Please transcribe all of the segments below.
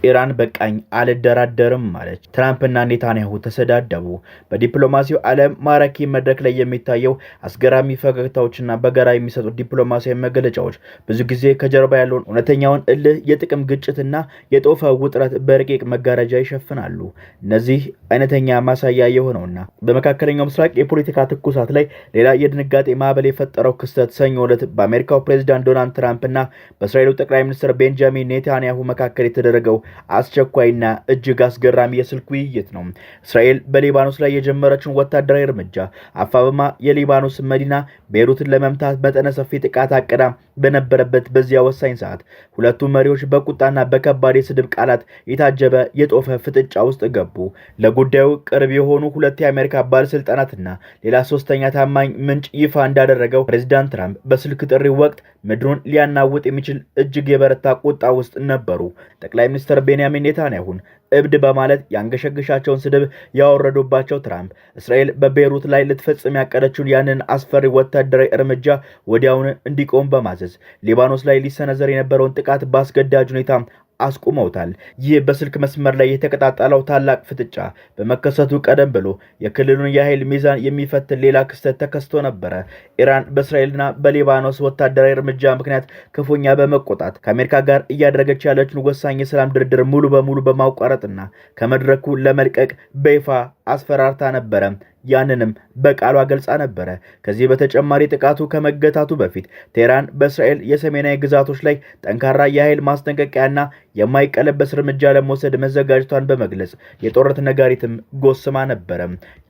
ኢራን በቃኝ አልደራደርም ማለች። ትራምፕና ኔታንያሁ ተሰዳደቡ። በዲፕሎማሲው ዓለም ማራኪ መድረክ ላይ የሚታየው አስገራሚ ፈገግታዎችና በጋራ የሚሰጡት ዲፕሎማሲያዊ መገለጫዎች ብዙ ጊዜ ከጀርባ ያለውን እውነተኛውን እልህ፣ የጥቅም ግጭትና የጦፈ ውጥረት በረቂቅ መጋረጃ ይሸፍናሉ። እነዚህ አይነተኛ ማሳያ የሆነውና በመካከለኛው ምስራቅ የፖለቲካ ትኩሳት ላይ ሌላ የድንጋጤ ማዕበል የፈጠረው ክስተት ሰኞ ዕለት በአሜሪካው ፕሬዝዳንት ዶናልድ ትራምፕና በእስራኤሉ ጠቅላይ ሚኒስትር ቤንጃሚን ኔታንያሁ መካከል የተደረገው አስቸኳይና እጅግ አስገራሚ የስልክ ውይይት ነው። እስራኤል በሊባኖስ ላይ የጀመረችውን ወታደራዊ እርምጃ አፋብማ የሊባኖስ መዲና ቤይሩትን ለመምታት መጠነ ሰፊ ጥቃት አቅዳ በነበረበት በዚያ ወሳኝ ሰዓት ሁለቱ መሪዎች በቁጣና በከባድ የስድብ ቃላት የታጀበ የጦፈ ፍጥጫ ውስጥ ገቡ። ለጉዳዩ ቅርብ የሆኑ ሁለት የአሜሪካ ባለስልጣናትና ሌላ ሶስተኛ ታማኝ ምንጭ ይፋ እንዳደረገው ፕሬዝዳንት ትራምፕ በስልክ ጥሪ ወቅት ምድሩን ሊያናውጥ የሚችል እጅግ የበረታ ቁጣ ውስጥ ነበሩ። ጠቅላይ ሚኒስትር ቤንያሚን ኔታንያሁን እብድ በማለት ያንገሸገሻቸውን ስድብ ያወረዱባቸው ትራምፕ እስራኤል በቤይሩት ላይ ልትፈጽም ያቀደችውን ያንን አስፈሪ ወታደራዊ እርምጃ ወዲያውን እንዲቆም በማዘዝ ሊባኖስ ላይ ሊሰነዘር የነበረውን ጥቃት በአስገዳጅ ሁኔታ አስቁመውታል። ይህ በስልክ መስመር ላይ የተቀጣጠለው ታላቅ ፍጥጫ በመከሰቱ ቀደም ብሎ የክልሉን የኃይል ሚዛን የሚፈትን ሌላ ክስተት ተከስቶ ነበረ። ኢራን በእስራኤልና በሊባኖስ ወታደራዊ እርምጃ ምክንያት ክፉኛ በመቆጣት ከአሜሪካ ጋር እያደረገች ያለችውን ወሳኝ የሰላም ድርድር ሙሉ በሙሉ በማቋረጥና ከመድረኩ ለመልቀቅ በይፋ አስፈራርታ ነበረ። ያንንም በቃሏ ገልጻ ነበረ። ከዚህ በተጨማሪ ጥቃቱ ከመገታቱ በፊት ቴህራን በእስራኤል የሰሜናዊ ግዛቶች ላይ ጠንካራ የኃይል ማስጠንቀቂያና የማይቀለበስ እርምጃ ለመውሰድ መዘጋጀቷን በመግለጽ የጦርነት ነጋሪትም ጎስማ ነበረ።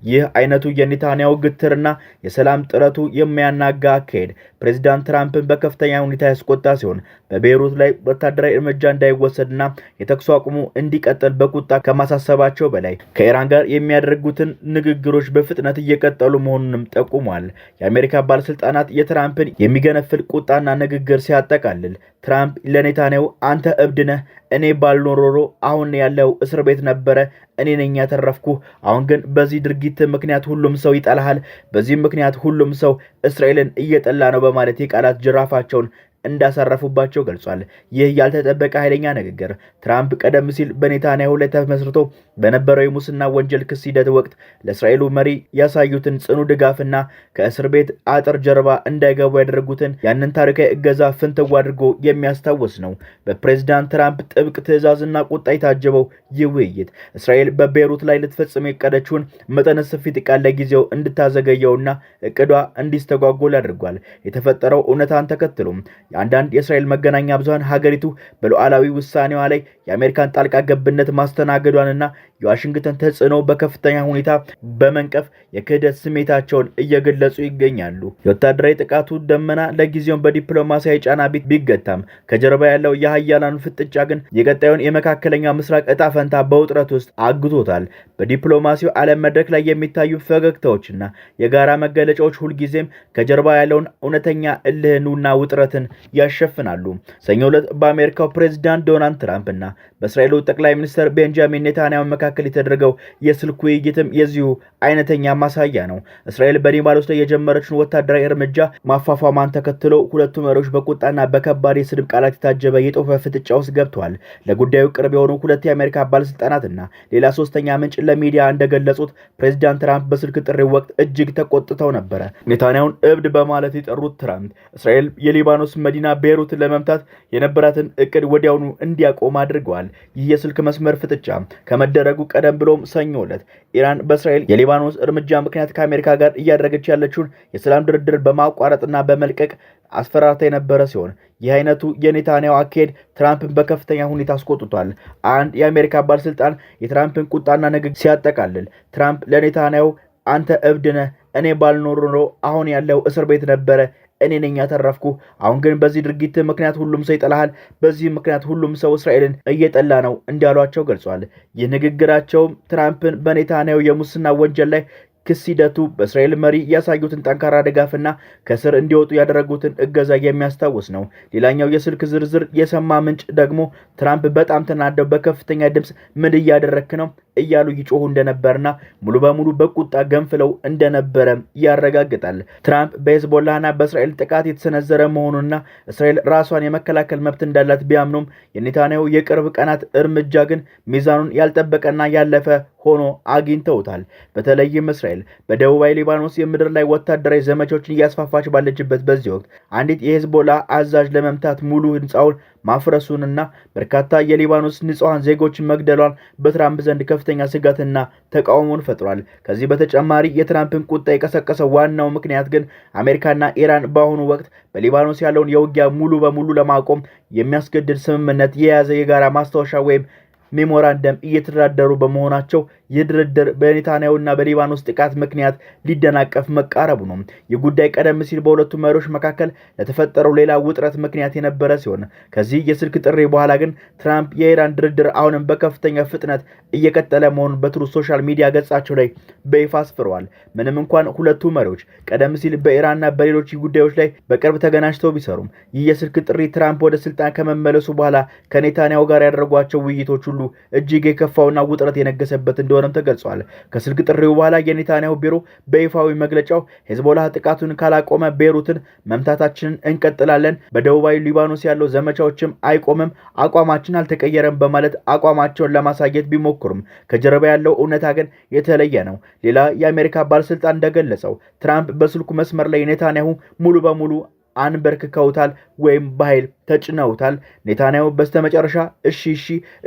ይህ አይነቱ የኔታንያሁ ግትርና የሰላም ጥረቱ የሚያናጋ አካሄድ ፕሬዝዳንት ትራምፕን በከፍተኛ ሁኔታ ያስቆጣ ሲሆን በቤይሩት ላይ ወታደራዊ እርምጃ እንዳይወሰድና የተኩስ አቁሙ እንዲቀጥል በቁጣ ከማሳሰባቸው በላይ ከኢራን ጋር የሚያደርጉትን ንግግሮች በፍጥነት እየቀጠሉ መሆኑንም ጠቁሟል። የአሜሪካ ባለስልጣናት የትራምፕን የሚገነፍል ቁጣና ንግግር ሲያጠቃልል ትራምፕ ለኔታንያሁ አንተ እብድ ነህ፣ እኔ ባልኖሮሮ አሁን ያለው እስር ቤት ነበረ፣ እኔ ነኝ ያተረፍኩ። አሁን ግን በዚህ ድርጊት ምክንያት ሁሉም ሰው ይጠላሃል፣ በዚህ ምክንያት ሁሉም ሰው እስራኤልን እየጠላ ነው በማለት የቃላት ጅራፋቸውን እንዳሳረፉባቸው ገልጿል። ይህ ያልተጠበቀ ኃይለኛ ንግግር ትራምፕ ቀደም ሲል በኔታንያሁ ላይ ተመስርቶ በነበረው የሙስና ወንጀል ክስ ሂደት ወቅት ለእስራኤሉ መሪ ያሳዩትን ጽኑ ድጋፍና ከእስር ቤት አጥር ጀርባ እንዳይገቡ ያደረጉትን ያንን ታሪካዊ እገዛ ፍንትው አድርጎ የሚያስታውስ ነው። በፕሬዝዳንት ትራምፕ ጥብቅ ትዕዛዝና ቁጣ የታጀበው ይህ ውይይት እስራኤል በቤይሩት ላይ ልትፈጽም የቀደችውን መጠነ ሰፊ ጥቃት ለጊዜው እንድታዘገየውና እቅዷ እንዲስተጓጎል አድርጓል። የተፈጠረው እውነታን ተከትሎም የአንዳንድ የእስራኤል መገናኛ ብዙሃን ሀገሪቱ በሉዓላዊ ውሳኔዋ ላይ የአሜሪካን ጣልቃ ገብነት ማስተናገዷንና የዋሽንግተን ተጽዕኖ በከፍተኛ ሁኔታ በመንቀፍ የክህደት ስሜታቸውን እየገለጹ ይገኛሉ። የወታደራዊ ጥቃቱ ደመና ለጊዜውን በዲፕሎማሲያዊ ጫና ቢገታም ከጀርባ ያለው የሀያላኑ ፍጥጫ ግን የቀጣዩን የመካከለኛ ምስራቅ እጣ ፈንታ በውጥረት ውስጥ አግቶታል። በዲፕሎማሲው ዓለም መድረክ ላይ የሚታዩ ፈገግታዎችና የጋራ መገለጫዎች ሁልጊዜም ከጀርባ ያለውን እውነተኛ እልህንና ውጥረትን ያሸፍናሉ። ሰኞ ዕለት በአሜሪካው ፕሬዝዳንት ዶናልድ ትራምፕ እና በእስራኤሉ ጠቅላይ ሚኒስትር ቤንጃሚን ኔታንያሁ መካከል የተደረገው የስልክ ውይይትም የዚሁ አይነተኛ ማሳያ ነው። እስራኤል በሊባኖስ ላይ የጀመረችውን ወታደራዊ እርምጃ ማፋፋሟን ተከትሎ ሁለቱ መሪዎች በቁጣና በከባድ የስድብ ቃላት የታጀበ የጦፈ ፍጥጫ ውስጥ ገብተዋል። ለጉዳዩ ቅርብ የሆኑ ሁለት የአሜሪካ ባለስልጣናትና ሌላ ሶስተኛ ምንጭ ለሚዲያ እንደገለጹት ፕሬዝዳንት ትራምፕ በስልክ ጥሪ ወቅት እጅግ ተቆጥተው ነበረ። ኔታንያሁን እብድ በማለት የጠሩት ትራምፕ እስራኤል የሊባኖስ መዲና ቤይሩትን ለመምታት የነበራትን እቅድ ወዲያውኑ እንዲያቆም አድርገዋል። ይህ የስልክ መስመር ፍጥጫ ከመደረጉ ቀደም ብሎም ሰኞ ዕለት ኢራን በእስራኤል የሊባኖስ እርምጃ ምክንያት ከአሜሪካ ጋር እያደረገች ያለችውን የሰላም ድርድር በማቋረጥና በመልቀቅ አስፈራርታ የነበረ ሲሆን ይህ አይነቱ የኔታንያሁ አካሄድ ትራምፕን በከፍተኛ ሁኔታ አስቆጥቷል። አንድ የአሜሪካ ባለስልጣን የትራምፕን ቁጣና ንግግር ሲያጠቃልል ትራምፕ ለኔታንያሁ አንተ እብድ ነህ፣ እኔ ባልኖር ኖሮ አሁን ያለው እስር ቤት ነበረ፣ እኔ ነኝ ያተረፍኩ። አሁን ግን በዚህ ድርጊት ምክንያት ሁሉም ሰው ይጠላሃል፣ በዚህ ምክንያት ሁሉም ሰው እስራኤልን እየጠላ ነው እንዳሏቸው ገልጿል። ይህ ንግግራቸውም ትራምፕን በኔታንያሁ የሙስና ወንጀል ላይ ክስ ሂደቱ በእስራኤል መሪ ያሳዩትን ጠንካራ ድጋፍና ከስር እንዲወጡ ያደረጉትን እገዛ የሚያስታውስ ነው። ሌላኛው የስልክ ዝርዝር የሰማ ምንጭ ደግሞ ትራምፕ በጣም ተናደው በከፍተኛ ድምፅ ምን እያደረክ ነው? እያሉ ይጮሁ እንደነበርና ሙሉ በሙሉ በቁጣ ገንፍለው እንደነበረ ያረጋግጣል። ትራምፕ በሄዝቦላና በእስራኤል ጥቃት የተሰነዘረ መሆኑንና እስራኤል ራሷን የመከላከል መብት እንዳላት ቢያምኑም የኔታንያሁ የቅርብ ቀናት እርምጃ ግን ሚዛኑን ያልጠበቀና ያለፈ ሆኖ አግኝተውታል። በተለይም እስራኤል በደቡባዊ ሊባኖስ የምድር ላይ ወታደራዊ ዘመቻዎችን እያስፋፋች ባለችበት በዚህ ወቅት አንዲት የሄዝቦላ አዛዥ ለመምታት ሙሉ ህንፃውን ማፍረሱንና በርካታ የሊባኖስ ንጹሃን ዜጎችን መግደሏን በትራምፕ ዘንድ ከፍተኛ ስጋትና ተቃውሞን ፈጥሯል። ከዚህ በተጨማሪ የትራምፕን ቁጣ የቀሰቀሰው ዋናው ምክንያት ግን አሜሪካና ኢራን በአሁኑ ወቅት በሊባኖስ ያለውን የውጊያ ሙሉ በሙሉ ለማቆም የሚያስገድድ ስምምነት የያዘ የጋራ ማስታወሻ ወይም ሜሞራንደም እየተደራደሩ በመሆናቸው የድርድር በኔታንያሁና በሊባኖስ ጥቃት ምክንያት ሊደናቀፍ መቃረቡ ነው። የጉዳይ ቀደም ሲል በሁለቱ መሪዎች መካከል ለተፈጠረው ሌላ ውጥረት ምክንያት የነበረ ሲሆን ከዚህ የስልክ ጥሪ በኋላ ግን ትራምፕ የኢራን ድርድር አሁንም በከፍተኛ ፍጥነት እየቀጠለ መሆኑን በትሩዝ ሶሻል ሚዲያ ገጻቸው ላይ በይፋ አስፍረዋል። ምንም እንኳን ሁለቱ መሪዎች ቀደም ሲል በኢራንና በሌሎች ጉዳዮች ላይ በቅርብ ተገናኝተው ቢሰሩም ይህ የስልክ ጥሪ ትራምፕ ወደ ስልጣን ከመመለሱ በኋላ ከኔታንያሁ ጋር ያደረጓቸው ውይይቶች ሁሉ እጅግ የከፋውና ውጥረት የነገሰበት እንደሆነም ተገልጿል። ከስልክ ጥሪው በኋላ የኔታንያሁ ቢሮ በይፋዊ መግለጫው ሄዝቦላ ጥቃቱን ካላቆመ ቤሩትን መምታታችንን እንቀጥላለን፣ በደቡባዊ ሊባኖስ ያለው ዘመቻዎችም አይቆምም፣ አቋማችን አልተቀየረም በማለት አቋማቸውን ለማሳየት ቢሞክሩም ከጀርባ ያለው እውነታ ግን የተለየ ነው። ሌላ የአሜሪካ ባለስልጣን እንደገለጸው ትራምፕ በስልኩ መስመር ላይ ኔታንያሁ ሙሉ በሙሉ አንበርክከውታል ወይም በኃይል ተጭነውታል። ኔታንያሁ በስተመጨረሻ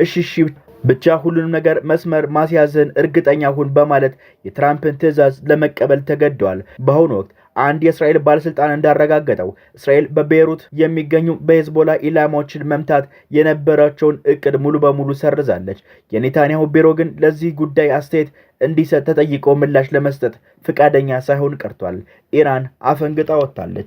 እሺ ብቻ ሁሉንም ነገር መስመር ማስያዝን እርግጠኛ ሁን በማለት የትራምፕን ትዕዛዝ ለመቀበል ተገደዋል። በአሁኑ ወቅት አንድ የእስራኤል ባለስልጣን እንዳረጋገጠው እስራኤል በቤይሩት የሚገኙ በሄዝቦላ ኢላማዎችን መምታት የነበራቸውን እቅድ ሙሉ በሙሉ ሰርዛለች። የኔታንያሁ ቢሮ ግን ለዚህ ጉዳይ አስተያየት እንዲሰጥ ተጠይቆ ምላሽ ለመስጠት ፍቃደኛ ሳይሆን ቀርቷል። ኢራን አፈንግጣ ወጥታለች።